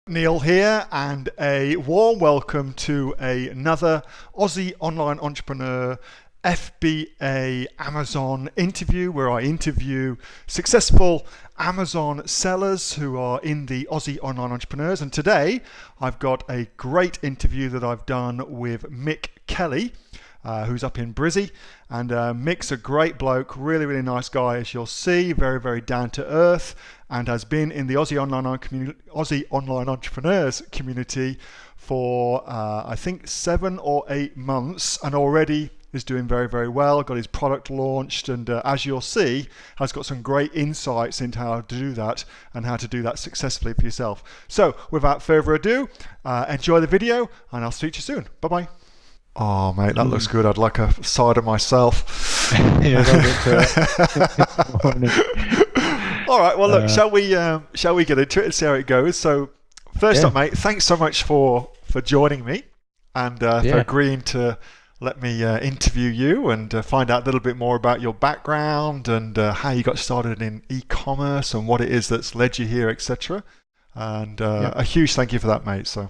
Neil here, and a warm welcome to another Aussie online entrepreneur FBA Amazon interview, where I interview successful Amazon sellers who are in the Aussie online entrepreneurs. And today I've got a great interview that I've done with Mick Kelly, who's up in Brizzy. And Mick's a great bloke, really nice guy, as you'll see, very down to earth, and has been in the Aussie online entrepreneurs community for I think 7 or 8 months, and already is doing very well. Got his product launched, and as you'll see, has got some great insights into how to do that and how to do that successfully for yourself. So without further ado, enjoy the video, and I'll speak to you soon. Bye bye. Oh mate, that looks good. I'd like a side of myself. Yeah, All right, well look, shall we get into it and see how it goes? So first up, mate, thanks so much for joining me and for agreeing to let me interview you and find out a little bit more about your background and how you got started in e-commerce and what it is that's led you here, etc. And a huge thank you for that, mate. So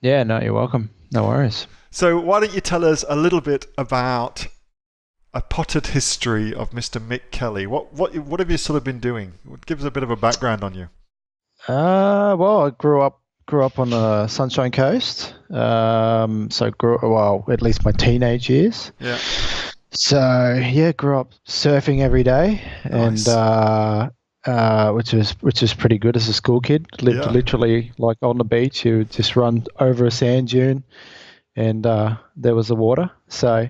yeah, no, you're welcome. No worries. So why don't you tell us a little bit about a potted history of Mr. Mick Kelly? What have you sort of been doing? Give us a bit of a background on you. Well, I grew up on the Sunshine Coast. So at least my teenage years. Yeah. So yeah, grew up surfing every day, Nice. and which was pretty good as a school kid. Lived literally like on the beach. You would just run over a sand dune, and there was the water. So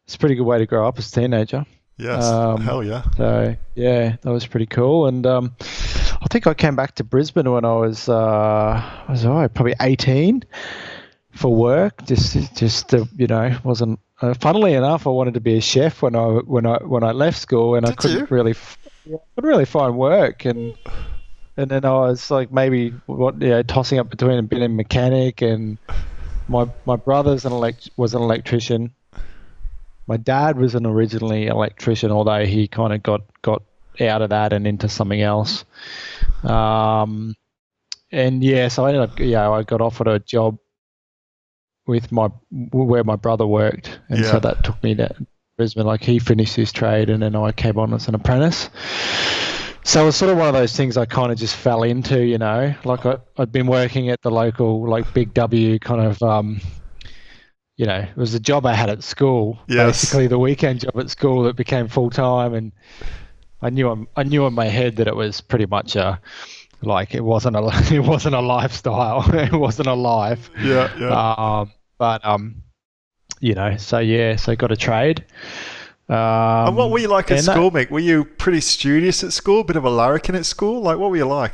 it's a pretty good way to grow up as a teenager. Yes, hell yeah. So yeah, that was pretty cool. And I think I came back to Brisbane when I was probably 18 for work. Wasn't. Funnily enough, I wanted to be a chef when I left school, and I couldn't really find work. And then I was like maybe tossing up between being a mechanic, and my brother's was an electrician. My dad was an originally electrician, although he kind of got out of that and into something else. So I ended up, I got offered a job with where my brother worked, and so that took me to Brisbane. Like, he finished his trade, and then I came on as an apprentice. So it was sort of one of those things I kind of just fell into, like I'd been working at the local, like, Big W kind of, it was a job I had at school, basically the weekend job at school that became full time, and I knew in my head that it was pretty much it wasn't a lifestyle, it wasn't a life. So got a trade. And what were you like at school, Mick? Were you pretty studious at school? Bit of a larrikin at school? Like, what were you like?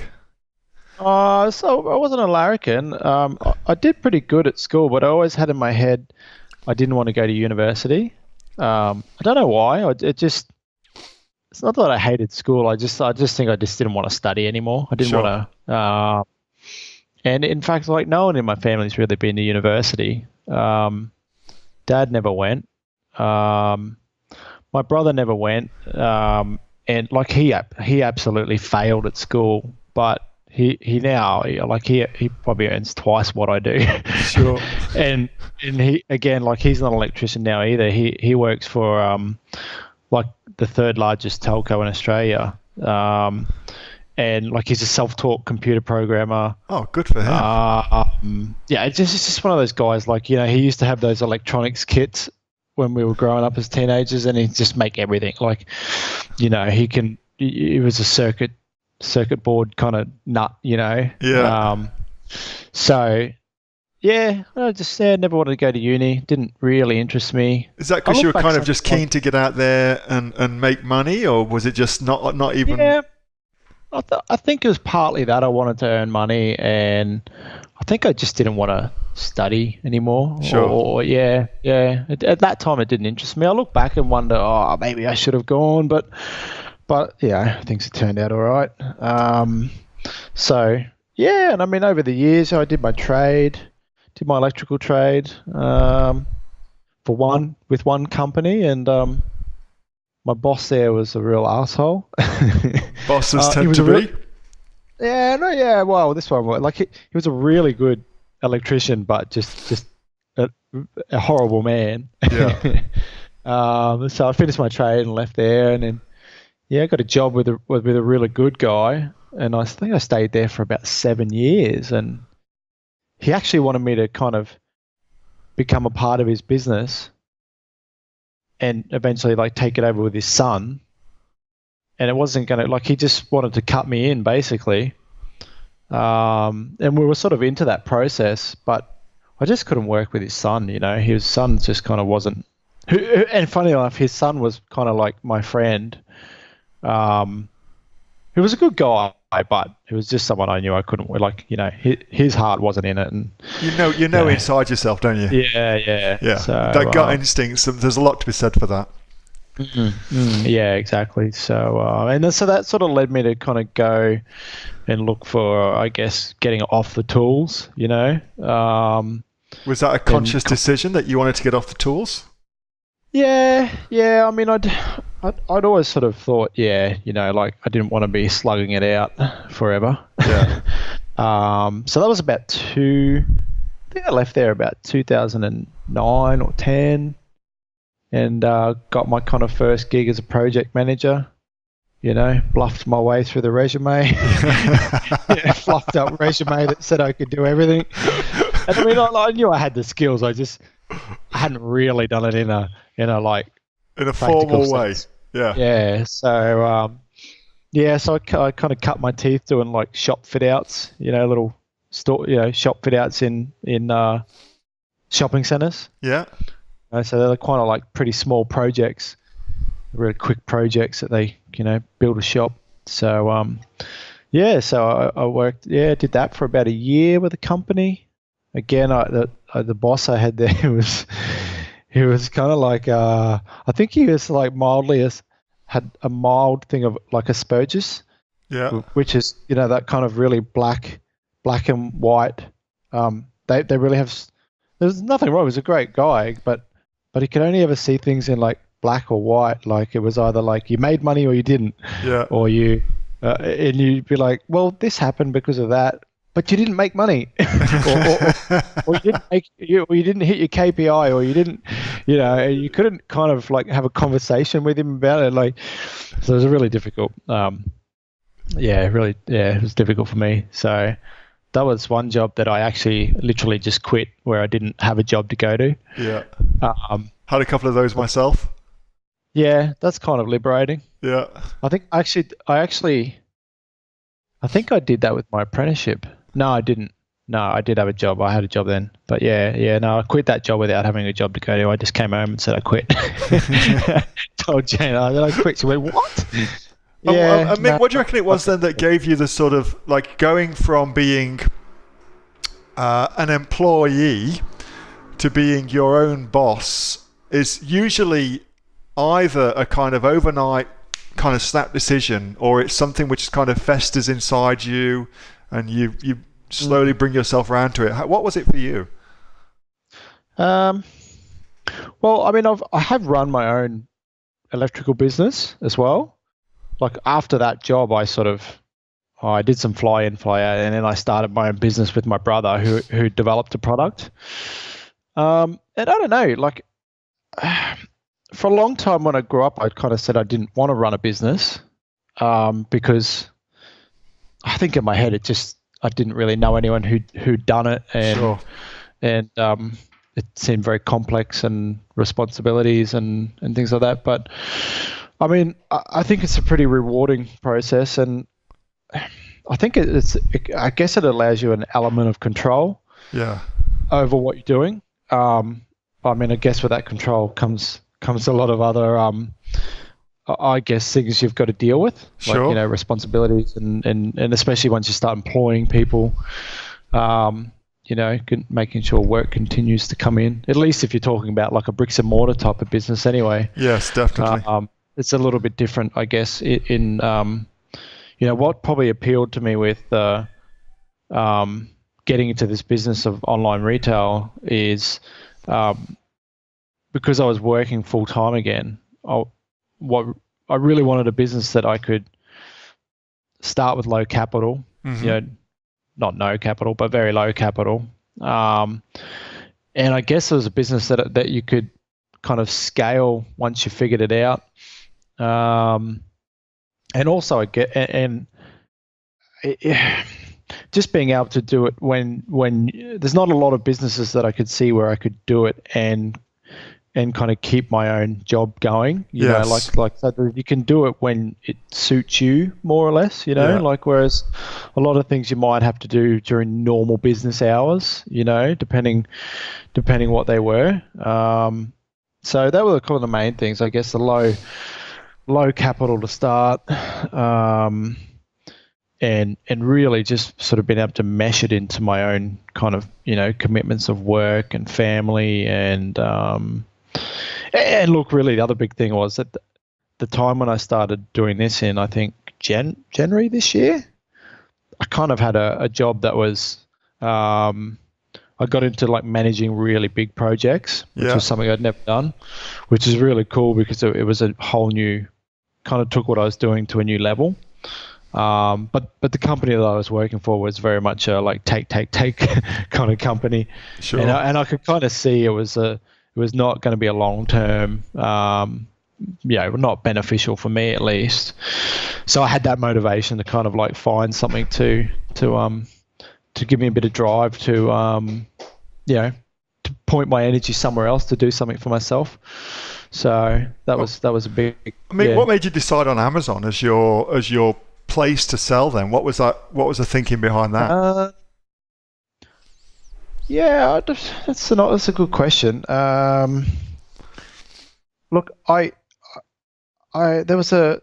So I wasn't a larrikin. I did pretty good at school, but I always had in my head I didn't want to go to university. I don't know why. It's not that I hated school. I just think I just didn't want to study anymore. I didn't want to. And in fact, like, no one in my family's really been to university. Dad never went. My brother never went. And like he absolutely failed at school, but he now, like, he probably earns twice what I do. Sure. and he, again, like, he's not an electrician now either. He works for like the third largest telco in Australia. And like, he's a self-taught computer programmer. Oh, good for him. It's just one of those guys, like, he used to have those electronics kits when we were growing up as teenagers, and he'd just make everything. Like, he was a circuit board kind of nut, So I just never wanted to go to uni. Didn't really interest me. Is that because you were kind of just keen to get out there and make money, or was it just not even? Yeah, I think it was partly that I wanted to earn money, and I think I just didn't want to study anymore. Sure. At that time, it didn't interest me. I look back and wonder, maybe I should have gone, but things have turned out all right. And I mean, over the years, I did my electrical trade with one company, and my boss there was a real asshole. Bosses tend to be. Yeah, no, yeah. Well, this one, like he was a really good electrician, but just a, a horrible man. Yeah. So I finished my trade and left there, and then yeah, I got a job with a really good guy, and I think I stayed there for about 7 years, and he actually wanted me to kind of become a part of his business and eventually like take it over with his son. And it wasn't going to, like, he just wanted to cut me in basically. And we were sort of into that process, but I just couldn't work with his son. His son just kind of wasn't. And funny enough, his son was kind of like my friend. He was a good guy, but he was just someone I knew I couldn't, like, his heart wasn't in it. And inside yourself, don't you? yeah. Yeah. So, That gut instinct. There's a lot to be said for that. Yeah, exactly. So, so that sort of led me to kind of go and look for, I guess, getting off the tools. Was that a conscious decision that you wanted to get off the tools? Yeah. I mean, I'd always sort of thought, like I didn't want to be slugging it out forever. Yeah. So that was about I think I left there about 2009 or 10. And got my kind of first gig as a project manager. Bluffed my way through the resume. Fluffed up resume that said I could do everything. And I mean, I knew I had the skills. I hadn't really done it in a formal way. sense. Yeah. Yeah. So so I kind of cut my teeth doing like shop fit outs. Little store. Shop fit outs in shopping centers. Yeah. So they're kind of like pretty small projects, really quick projects that they, build a shop. So, so I worked, did that for about a year with the company. Again, the boss I had there he was kind of like, I think he was like had a mild thing of like Asperger's. Yeah. Which is, that kind of really black and white. They really have, there's nothing wrong. He was a great guy, but he could only ever see things in like black or white. Like it was either like you made money or you didn't. Yeah. Or you, and you'd be like, well, this happened because of that, but you didn't make money, or you didn't hit your KPI, or you didn't, you couldn't kind of like have a conversation with him about it. Like, so it was really difficult. It was difficult for me. So that was one job that I actually literally just quit, where I didn't have a job to go to. Yeah. Had a couple of those myself. Yeah, that's kind of liberating. Yeah. I think I did that with my apprenticeship. No, I didn't. No, I did have a job. I had a job then. But no, I quit that job without having a job to go to. I just came home and said I quit. Told Jane, then I quit. She went, what? Mick, what do you reckon it was then that gave you the sort of like going from being an employee to being your own boss is usually either a kind of overnight kind of snap decision, or it's something which kind of festers inside you and you slowly bring yourself around to it. What was it for you? Well, I mean, I have run my own electrical business as well. Like after that job, I did some fly in, fly out, and then I started my own business with my brother who developed a product. And I don't know, like for a long time when I grew up, I kind of said I didn't want to run a business because I think in my head I didn't really know anyone who'd done it, and Sure. and it seemed very complex and responsibilities and things like that. But I mean, I think it's a pretty rewarding process, and I think I guess it allows you an element of control. Yeah. Over what you're doing. I mean, I guess with that control comes a lot of other, I guess, things you've got to deal with, Sure. like responsibilities, and especially once you start employing people, making sure work continues to come in. At least if you're talking about like a bricks and mortar type of business, anyway. Yes, definitely. It's a little bit different, I guess. In what probably appealed to me with getting into this business of online retail is because I was working full time again. I really wanted a business that I could start with low capital, you know, not no capital, but very low capital. And I guess it was a business that you could kind of scale once you figured it out. And also just being able to do it when there's not a lot of businesses that I could see where I could do it and kind of keep my own job going, you know, like so you can do it when it suits you more or less, you know, like whereas a lot of things you might have to do during normal business hours, you know, depending what they were. So that were kind of the main things, I guess, the low capital to start, and really just sort of being able to mesh it into my own kind of, you know, commitments of work and family and look, really the other big thing was that the time when I started doing this in, I think, January this year, I kind of had a job that was, I got into like managing really big projects, which was something I'd never done, which is really cool because it was a whole new, kind of took what I was doing to a new level. But the company that I was working for was very much a like take kind of company. Sure. And I could kind of see it was not going to be a long term, not beneficial for me at least. So I had that motivation to kind of like find something to give me a bit of drive to to point my energy somewhere else to do something for myself. So that was a big. I mean, what made you decide on Amazon as your place to sell then? What was that? What was the thinking behind that? That's a good question. Look, there was a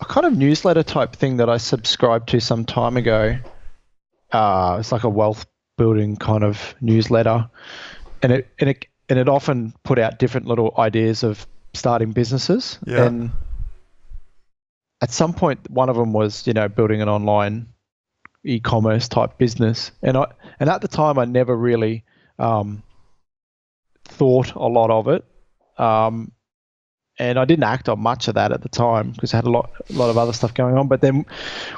kind of newsletter type thing that I subscribed to some time ago. It's like a wealth building kind of newsletter, and it often put out different little ideas of starting businesses. Yeah. And at some point, one of them was, you know, building an online e-commerce type business, and at the time I never really thought a lot of it, and I didn't act on much of that at the time because I had a lot of other stuff going on. But then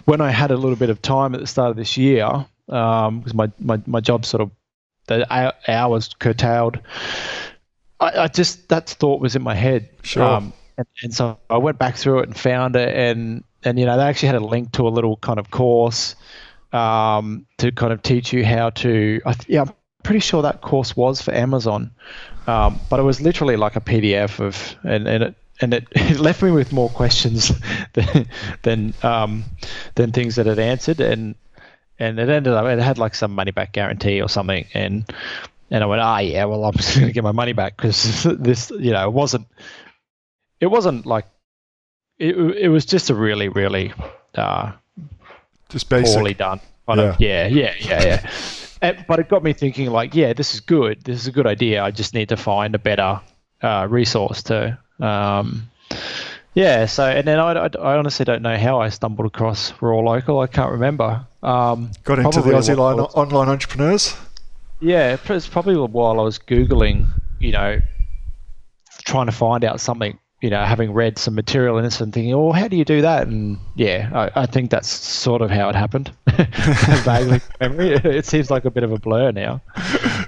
when I had a little bit of time at the start of this year, because my job sort of the hours curtailed, I just, that thought was in my head. Sure. And so I went back through it and found it, and you know, they actually had a link to a little kind of course to kind of teach you how to. I'm pretty sure that course was for Amazon, but it was literally like a PDF of, and it left me with more questions than things that it answered, and it ended up, it had like some money back guarantee or something, and I went, well, I'm just going to get my money back because this, you know, it wasn't like, it was just a really, really just basic, poorly done kind of, yeah. But it got me thinking, like, this is good. This is a good idea. I just need to find a better resource to, So, and then I honestly don't know how I stumbled across Raw Local. I can't remember. Got into the Aussie online entrepreneurs. Yeah, it's probably while I was Googling, you know, trying to find out something, you know, having read some material in this and thinking, oh, how do you do that? And I think that's sort of how it happened. Vaguely memory. It seems like a bit of a blur now.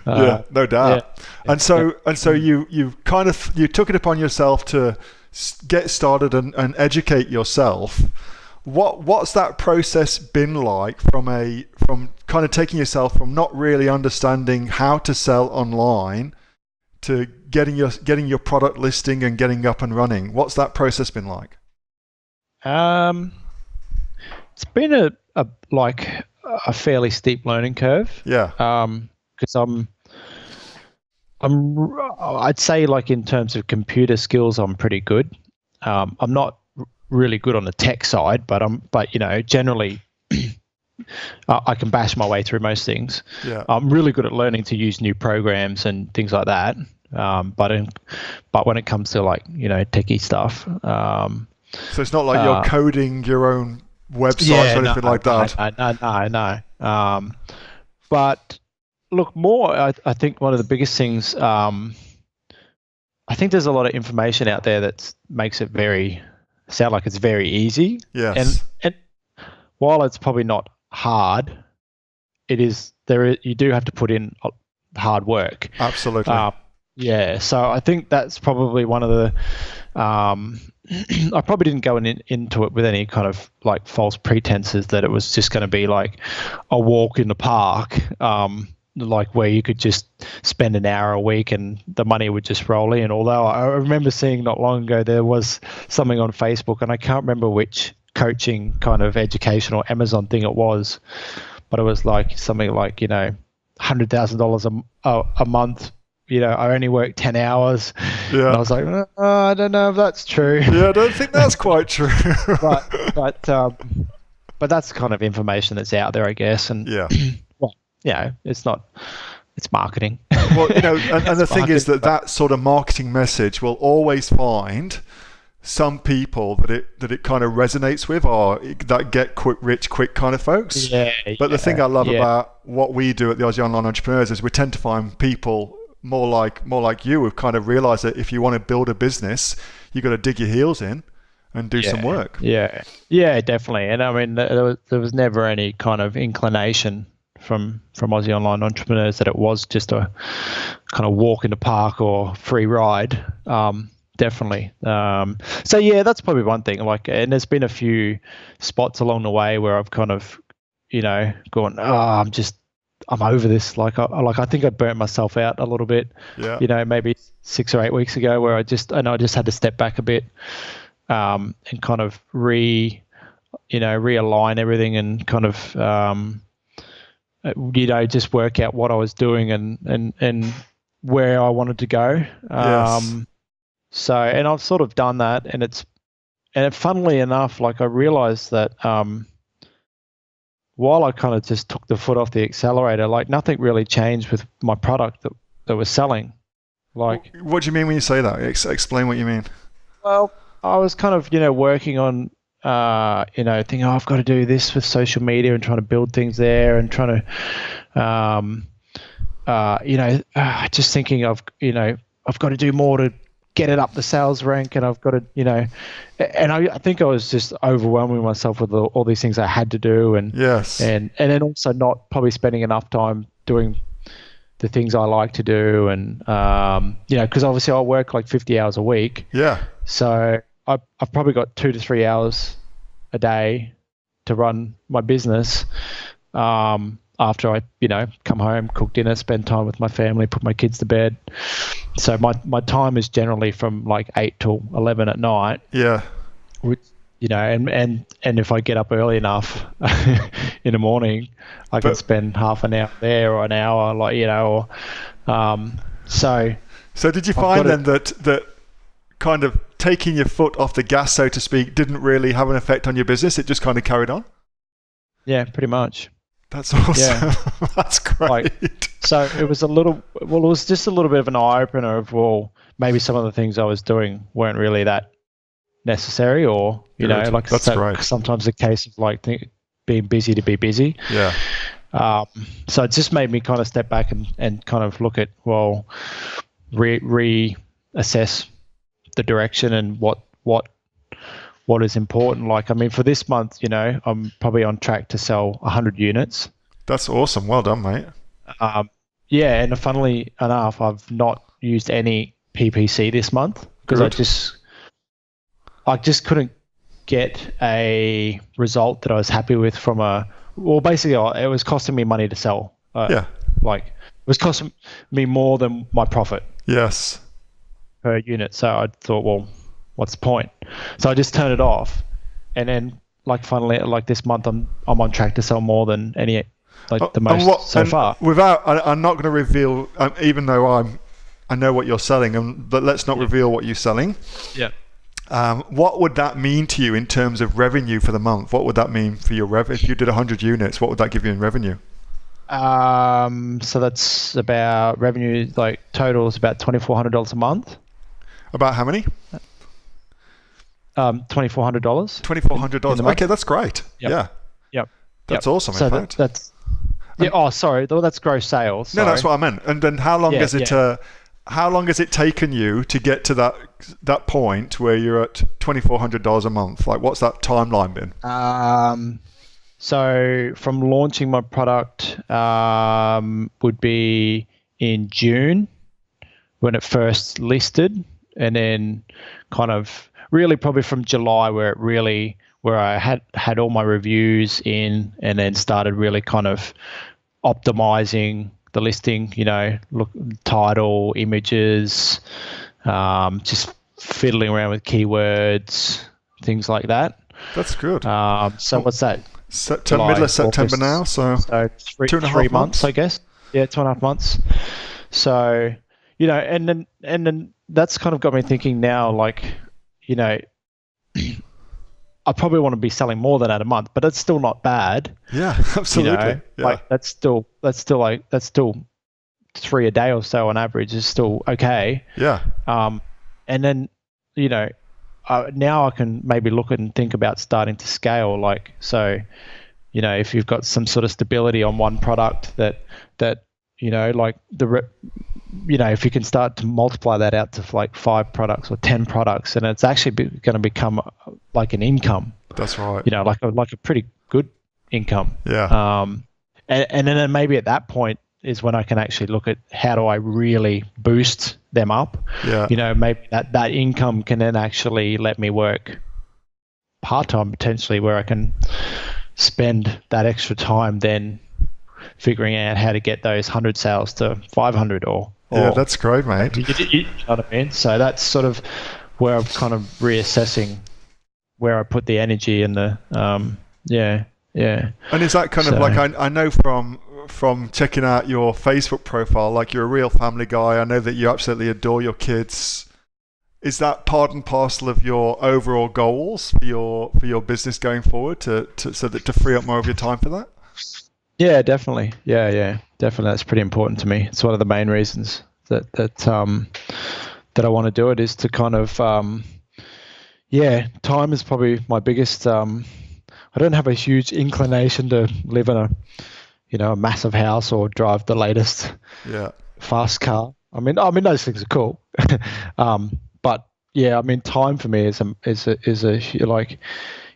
No doubt. Yeah. And so you kind of, you took it upon yourself to get started and educate yourself. What's that process been like from kind of taking yourself from not really understanding how to sell online to getting your product listing and getting up and running? What's that process been like? It's been a fairly steep learning curve. Yeah. Because I'd say, like, in terms of computer skills, I'm pretty good. I'm not really good on the tech side, but you know, generally I can bash my way through most things. Yeah. I'm really good at learning to use new programs and things like that. But when it comes to, like, you know, techie stuff, so it's not like you're coding your own websites or anything like that. No. But look, more, I think one of the biggest things, I think there's a lot of information out there that makes it sound like it's very easy. Yes. And while it's probably not hard, you do have to put in hard work. Absolutely. Yeah, so I think that's probably one of the. I probably didn't go into it with any kind of like false pretenses that it was just going to be like a walk in the park, like where you could just spend an hour a week and the money would just roll in. Although I remember seeing not long ago there was something on Facebook, and I can't remember which coaching kind of educational Amazon thing it was, but it was like something like, $100,000 a month. I only work 10 hours. Yeah. And I was like, I don't know if that's true. Yeah, I don't think that's quite true. but that's kind of information that's out there, I guess. And yeah, it's marketing. Well, and the thing is that sort of marketing message will always find some people that it kind of resonates with, or that get rich quick kind of folks. But the thing I love about what we do at the Aussie Online Entrepreneurs is we tend to find people more like you, who kind of realize that if you want to build a business, you got to dig your heels in and do some work. Yeah, definitely. And I mean, there was never any kind of inclination from Aussie Online Entrepreneurs that it was just a kind of walk in the park or free ride. Definitely. So yeah, that's probably one thing. Like, and there's been a few spots along the way where I've kind of, gone, I'm over this. Like I think I burnt myself out a little bit. Yeah. Maybe 6 or 8 weeks ago, where I just had to step back a bit, and kind of realign everything and kind of just work out what I was doing and where I wanted to go. Yes. So, and I've sort of done that, and funnily enough, like I realized that while I kind of just took the foot off the accelerator, like nothing really changed with my product that was selling. Like, what do you mean when you say that? Explain what you mean. Well, I was kind of, working on, thinking, I've got to do this with social media and trying to build things there and trying to, just thinking of, I've got to do more to get it up the sales rank, and I've got to, and I think I was just overwhelming myself with all these things I had to do, and yes, and then also not probably spending enough time doing the things I like to do, and because obviously I work like 50 hours a week. Yeah. So I've probably got 2 to 3 hours a day to run my business. After I, come home, cook dinner, spend time with my family, put my kids to bed. So my time is generally from like 8 till 11 at night. Yeah. Which, and if I get up early enough in the morning, I can spend half an hour there or an hour, So did you find then that kind of taking your foot off the gas, so to speak, didn't really have an effect on your business? It just kind of carried on? Yeah, pretty much. That's awesome. Yeah. That's great. So it was it was just a little bit of an eye-opener of, maybe some of the things I was doing weren't really that necessary, or, that's great. Sometimes a case of like being busy to be busy. Yeah. So it just made me kind of step back and kind of look at, reassess the direction and what is important. Like, I mean, for this month, I'm probably on track to sell 100 units. That's awesome. Well done, mate. And funnily enough, I've not used any PPC this month because I just couldn't get a result that I was happy with basically it was costing me money to sell. Like, it was costing me more than my profit. Yes. Per unit. So I thought, what's the point? So I just turned it off, and then finally, this month I'm on track to sell more than any, the most so far. I'm not going to reveal, even though I know what you're selling, but let's not reveal what you're selling. Yeah. What would that mean to you in terms of revenue for the month? What would that mean for your revenue? If you did 100 units, what would that give you in revenue? So that's about revenue, total is about $2,400 a month. About how many? $2,400. $2,400. Okay, that's great. Yep. Yeah. That's awesome. So that's. Yeah. Oh, sorry. That's gross sales. Sorry. No, that's what I meant. And then how long has it? How long has it taken you to get to that point where you're at $2,400 a month? Like, what's that timeline been? So from launching my product would be in June when it first listed, and then kind of really probably from July where I had all my reviews in, and then started really kind of optimizing the listing, title, images, just fiddling around with keywords, things like that. That's good. So what's that? Middle of September now, so 3 months, I guess. Yeah, 2.5 months. So, and then that's kind of got me thinking now, like, I probably want to be selling more than that a month, but that's still not bad. Yeah, absolutely. Yeah. Like that's still 3 a day or so on average is still okay. Yeah. And then, now I can maybe look at and think about starting to scale. Like, so, if you've got some sort of stability on one product that like if you can start to multiply that out to like 5 products or 10 products, and it's actually going to become like an income. That's right. Like a pretty good income. Yeah. And then maybe at that point is when I can actually look at how do I really boost them up. Yeah. Maybe that income can then actually let me work part-time potentially, where I can spend that extra time then figuring out how to get those 100 sales to 500 or yeah, that's great, mate. You know what I mean? So that's sort of where I'm kind of reassessing where I put the energy and the yeah. And is that kind of like, I know from checking out your Facebook profile, like you're a real family guy. I know that you absolutely adore your kids. Is that part and parcel of your overall goals for your business going forward so that to free up more of your time for that? Yeah, definitely. Yeah, definitely. That's pretty important to me. It's one of the main reasons that I want to do it, is to kind of time is probably my biggest. I don't have a huge inclination to live in a massive house or drive the latest fast car. I mean those things are cool, but yeah, I mean time for me is a like,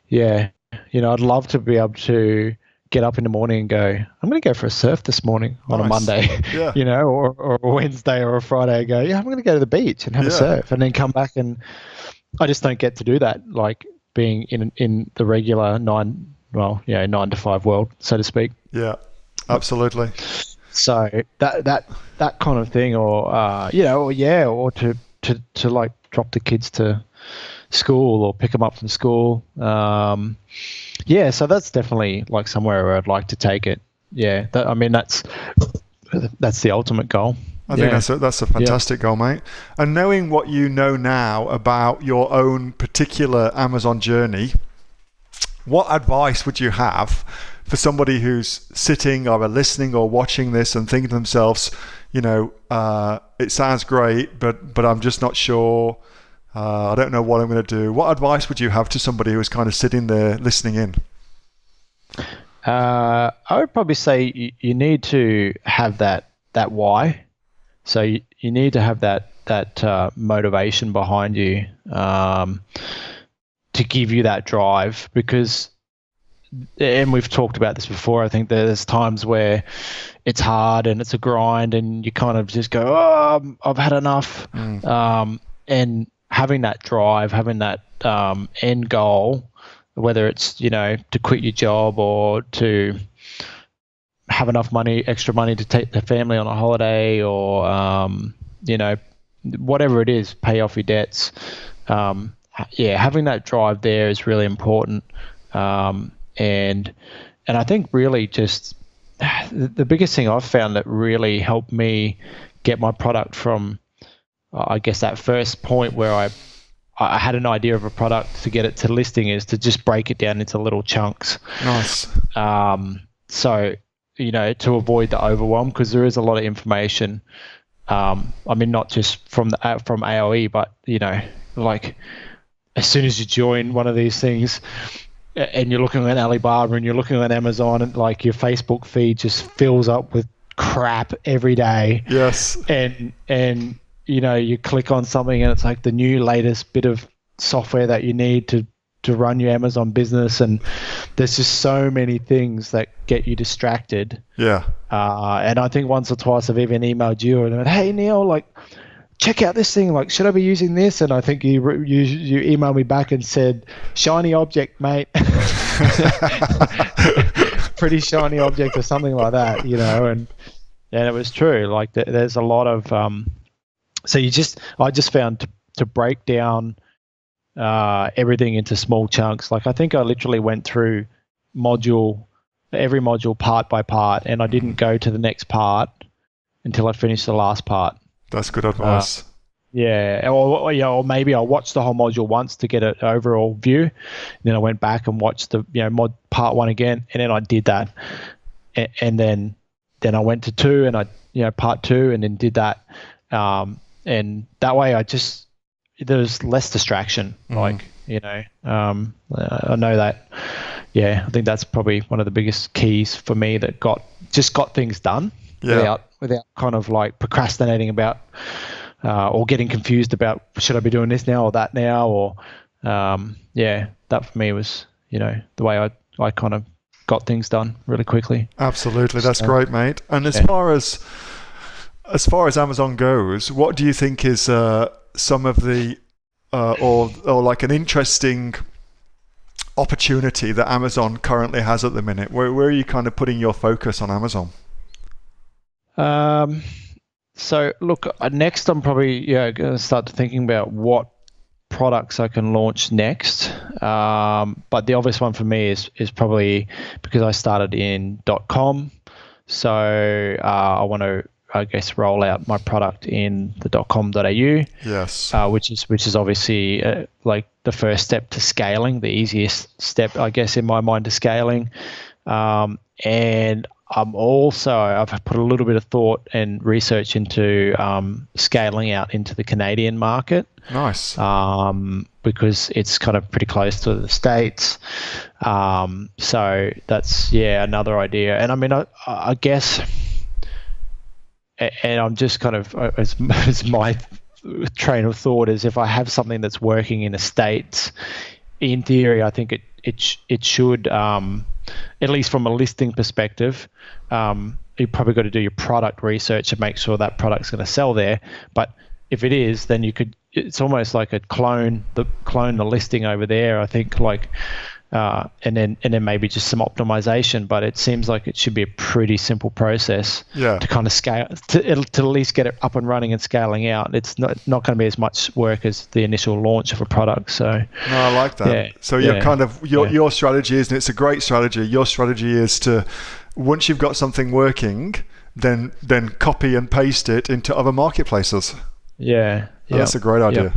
yeah, I'd love to be able to get up in the morning and go, I'm going to go for a surf this morning on a Monday, or a Wednesday or a Friday. And go, I'm going to go to the beach and have a surf, and then come back. And I just don't get to do that, like being in the regular 9 to 5 world, so to speak. Yeah, absolutely. So that kind of thing, or or to like drop the kids to school or pick them up from school. So that's definitely like somewhere where I'd like to take it. Yeah, that's the ultimate goal. I think that's a fantastic goal, mate. And knowing what you know now about your own particular Amazon journey, what advice would you have for somebody who's sitting or listening or watching this and thinking to themselves, it sounds great, but I'm just not sure. I don't know what I'm going to do. What advice would you have to somebody who's kind of sitting there listening in? I would probably say you need to have that why. So you need to have that motivation behind you to give you that drive, because, and we've talked about this before, I think there's times where it's hard and it's a grind and you kind of just go, I've had enough. And having that drive, having that end goal, whether it's, to quit your job or to have enough extra money to take the family on a holiday, or, whatever it is, pay off your debts. Having that drive there is really important. And I think really just the biggest thing I've found that really helped me get my product from, I guess, that first point where I had an idea of a product to get it to listing, is to just break it down into little chunks. Nice. So, to avoid the overwhelm, because there is a lot of information. Not just from AOE, but, like as soon as you join one of these things and you're looking at Alibaba and you're looking at Amazon, and like your Facebook feed just fills up with crap every day. Yes. And you click on something and it's like the new latest bit of software that you need to to run your Amazon business, and there's just so many things that get you distracted. Yeah. And I think once or twice I've even emailed you and went, hey Neil, like, check out this thing, like, should I be using this? And I think you emailed me back and said, shiny object, mate. Pretty shiny object or something like that, and it was true. Like there's a lot of so I just found to break down everything into small chunks. Like I think I literally went through every module part by part, and I didn't go to the next part until I finished the last part. That's good advice. Or maybe I watched the whole module once to get an overall view, and then I went back and watched the mod part 1 again, and then I did that, and then I went to 2 and I part 2 and then did that, and that way there's less distraction. I know that. Yeah, I think that's probably one of the biggest keys for me that got things done without kind of like procrastinating about or getting confused about should I be doing this now or that now, or that for me was the way I kind of got things done really quickly. Absolutely, that's great, mate. And as far as Amazon goes, what do you think is some of the or like an interesting opportunity that Amazon currently has at the minute? Where are you kind of putting your focus on Amazon? So look, next I'm probably going to start thinking about what products I can launch next. But the obvious one for me is probably because I started in .com. So I want to, I guess, roll out my product in the .com.au. Yes. Which is obviously like the first step to scaling, the easiest step, I guess, in my mind to scaling. And I've put a little bit of thought and research into scaling out into the Canadian market. Nice. Because it's kind of pretty close to the States. So that's, another idea. And I mean, I guess, and I'm just kind of, as my train of thought is, if I have something that's working in the States, in theory, I think it should, at least from a listing perspective, you probably got to do your product research and make sure that product's going to sell there. But if it is, then it's almost like a clone the listing over there, I think, like, and then maybe just some optimization. But it seems like it should be a pretty simple process to kind of scale, to at least get it up and running and scaling out. It's not going to be as much work as the initial launch of a product. So no, I like that. Yeah, so you're kind of your strategy is, and it's a great strategy. Your strategy is to, once you've got something working, then copy and paste it into other marketplaces. That's a great idea.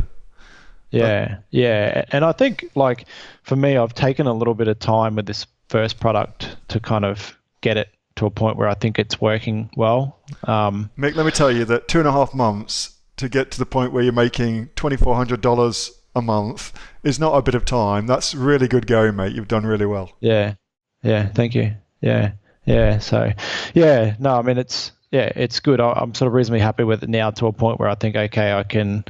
And I think, like, for me, I've taken a little bit of time with this first product to kind of get it to a point where I think it's working well. Mick, let me tell you that 2.5 months to get to the point where you're making $2,400 a month is not a bit of time. That's really good going, mate. You've done really well. Yeah, thank you. So, no, I mean, it's good. I'm sort of reasonably happy with it now, to a point where I think, okay, I can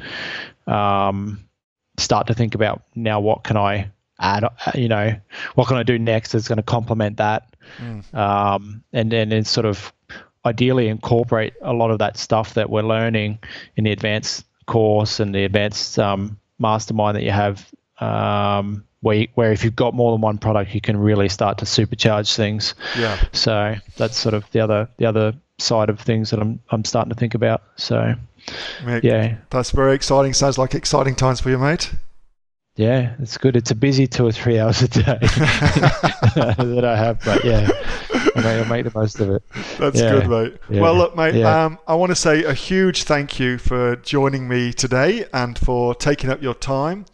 start to think about now, what can I add, what can I do next that's going to complement that, and then sort of ideally incorporate a lot of that stuff that we're learning in the advanced course and the advanced mastermind that you have, where if you've got more than one product, you can really start to supercharge things. So that's sort of the other side of things that I'm starting to think about. So Mick, that's very exciting. Sounds like exciting times for you, mate. Yeah, it's good. It's a busy 2 or 3 hours a day that I have, but I'll make the most of it. That's good, mate. Well, look, mate, I want to say a huge thank you for joining me today and for taking up your time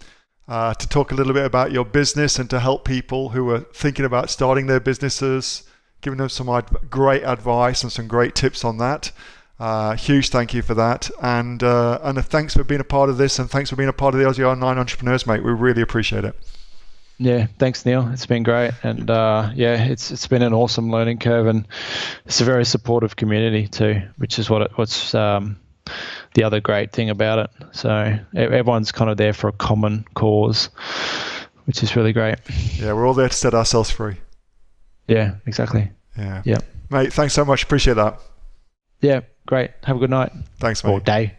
to talk a little bit about your business and to help people who are thinking about starting their businesses, giving them some great advice and some great tips on that. Huge thank you for that, and thanks for being a part of this, and thanks for being a part of the Aussie Online Entrepreneurs, mate. We really appreciate it. Yeah, thanks, Neil. It's been great, and it's been an awesome learning curve, and it's a very supportive community too, which is what's the other great thing about it. So everyone's kind of there for a common cause, which is really great. Yeah, we're all there to set ourselves free. Yeah, exactly. Yeah. Yeah. Mate, thanks so much. Appreciate that. Yeah, great. Have a good night. Thanks, mate. Or day.